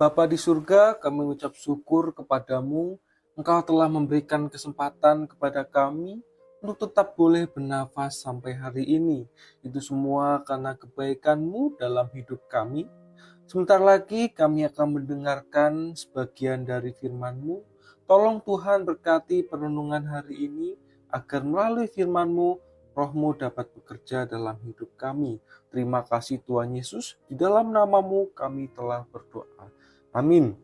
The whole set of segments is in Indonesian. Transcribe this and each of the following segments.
Bapa di surga, kami mengucap syukur kepadamu. Engkau telah memberikan kesempatan kepada kami untuk tetap boleh bernafas sampai hari ini. Itu semua karena kebaikan-Mu dalam hidup kami. Sebentar lagi kami akan mendengarkan sebagian dari firman-Mu. Tolong Tuhan berkati perenungan hari ini, agar melalui firman-Mu, Roh-Mu dapat bekerja dalam hidup kami. Terima kasih Tuhan Yesus, di dalam nama-Mu kami telah berdoa. Amin.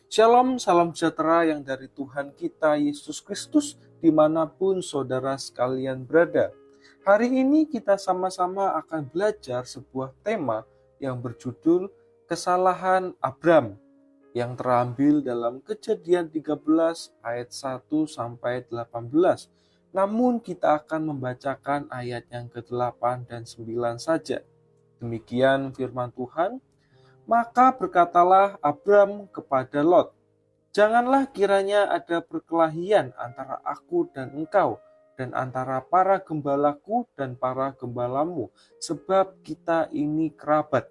Shalom, salam sejahtera yang dari Tuhan kita Yesus Kristus dimanapun saudara sekalian berada. Hari ini kita sama-sama akan belajar sebuah tema yang berjudul Kesalahan Abram, yang terambil dalam Kejadian 13 ayat 1 sampai 18. Namun kita akan membacakan ayat yang ke-8 dan 9 saja. Demikian firman Tuhan. Maka berkatalah Abram kepada Lot, "Janganlah kiranya ada perkelahian antara aku dan engkau, dan antara para gembalaku dan para gembalamu, sebab kita ini kerabat.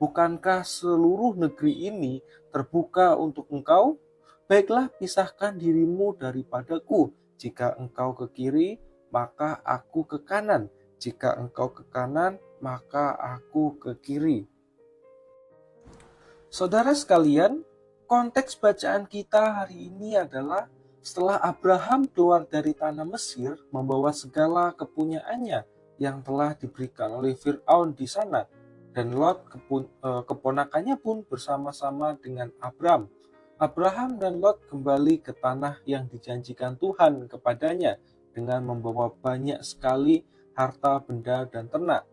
Bukankah seluruh negeri ini terbuka untuk engkau? Baiklah, pisahkan dirimu daripadaku. Jika engkau ke kiri, maka aku ke kanan. Jika engkau ke kanan, maka aku ke kiri." Saudara sekalian, konteks bacaan kita hari ini adalah setelah Abraham keluar dari tanah Mesir membawa segala kepunyaannya yang telah diberikan oleh Firaun di sana, dan Lot keponakannya pun bersama-sama dengan Abram. Abraham dan Lot kembali ke tanah yang dijanjikan Tuhan kepadanya dengan membawa banyak sekali harta, benda, dan ternak.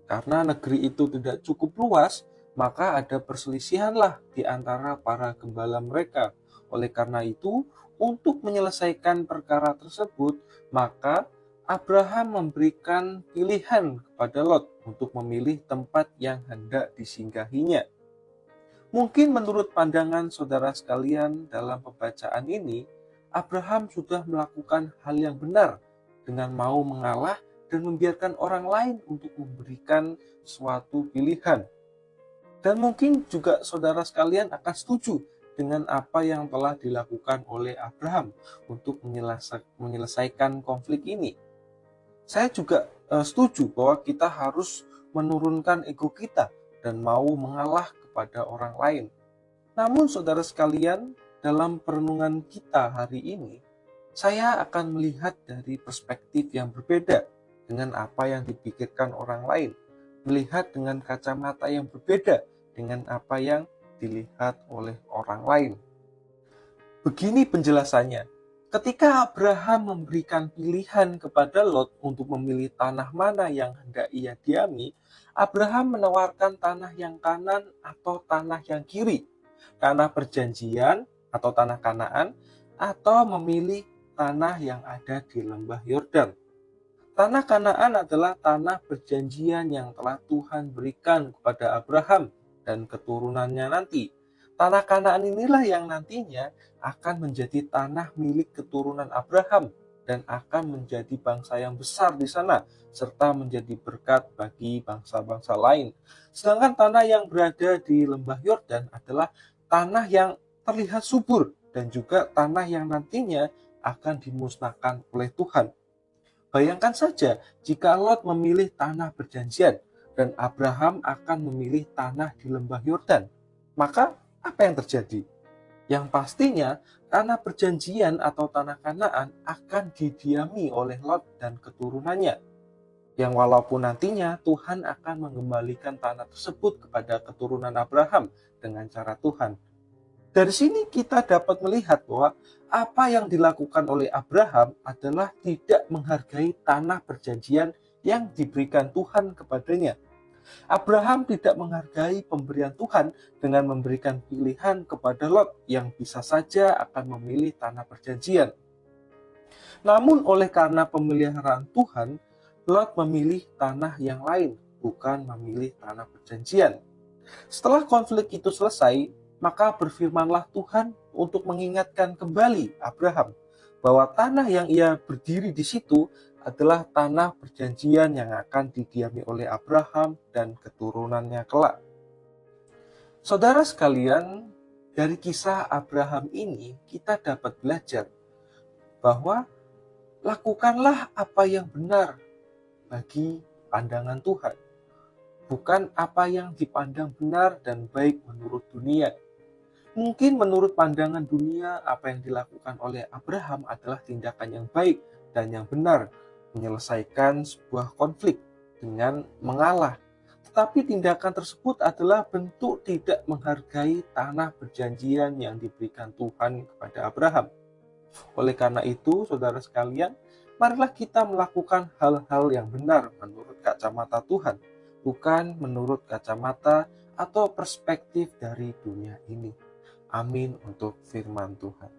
Karena negeri itu tidak cukup luas, maka ada perselisihanlah di antara para gembala mereka. Oleh karena itu, untuk menyelesaikan perkara tersebut, maka Abraham memberikan pilihan kepada Lot untuk memilih tempat yang hendak disinggahinya. Mungkin menurut pandangan saudara sekalian dalam pembacaan ini, Abraham sudah melakukan hal yang benar dengan mau mengalah dan membiarkan orang lain untuk memberikan suatu pilihan. Dan mungkin juga saudara sekalian akan setuju dengan apa yang telah dilakukan oleh Abraham untuk menyelesaikan konflik ini. Saya juga setuju bahwa kita harus menurunkan ego kita dan mau mengalah kepada orang lain. Namun saudara sekalian, dalam perenungan kita hari ini, saya akan melihat dari perspektif yang berbeda dengan apa yang dipikirkan orang lain, melihat dengan kacamata yang berbeda dengan apa yang dilihat oleh orang lain. Begini penjelasannya. Ketika Abraham memberikan pilihan kepada Lot untuk memilih tanah mana yang hendak ia diami, Abraham menawarkan tanah yang kanan atau tanah yang kiri, tanah perjanjian atau tanah Kanaan, atau memilih tanah yang ada di lembah Yordan. Tanah Kanaan adalah tanah perjanjian yang telah Tuhan berikan kepada Abraham dan keturunannya nanti. Tanah Kanaan inilah yang nantinya akan menjadi tanah milik keturunan Abraham dan akan menjadi bangsa yang besar di sana, serta menjadi berkat bagi bangsa-bangsa lain. Sedangkan tanah yang berada di lembah Yordan adalah tanah yang terlihat subur dan juga tanah yang nantinya akan dimusnahkan oleh Tuhan. Bayangkan saja jika Lot memilih tanah perjanjian dan Abraham akan memilih tanah di lembah Yordan. Maka apa yang terjadi? Yang pastinya tanah perjanjian atau tanah Kanaan akan didiami oleh Lot dan keturunannya. Yang walaupun nantinya Tuhan akan mengembalikan tanah tersebut kepada keturunan Abraham dengan cara Tuhan. Dari sini kita dapat melihat bahwa apa yang dilakukan oleh Abraham adalah tidak menghargai tanah perjanjian yang diberikan Tuhan kepadanya. Abraham tidak menghargai pemberian Tuhan dengan memberikan pilihan kepada Lot yang bisa saja akan memilih tanah perjanjian. Namun oleh karena pemeliharaan Tuhan, Lot memilih tanah yang lain, bukan memilih tanah perjanjian. Setelah konflik itu selesai, maka berfirmanlah Tuhan untuk mengingatkan kembali Abraham bahwa tanah yang ia berdiri di situ adalah tanah perjanjian yang akan didiami oleh Abraham dan keturunannya kelak. Saudara sekalian, dari kisah Abraham ini kita dapat belajar bahwa lakukanlah apa yang benar bagi pandangan Tuhan, bukan apa yang dipandang benar dan baik menurut dunia. Mungkin menurut pandangan dunia, apa yang dilakukan oleh Abraham adalah tindakan yang baik dan yang benar, menyelesaikan sebuah konflik dengan mengalah. Tetapi tindakan tersebut adalah bentuk tidak menghargai tanah perjanjian yang diberikan Tuhan kepada Abraham. Oleh karena itu, saudara sekalian, marilah kita melakukan hal-hal yang benar menurut kacamata Tuhan, bukan menurut kacamata atau perspektif dari dunia ini. Amin untuk firman Tuhan.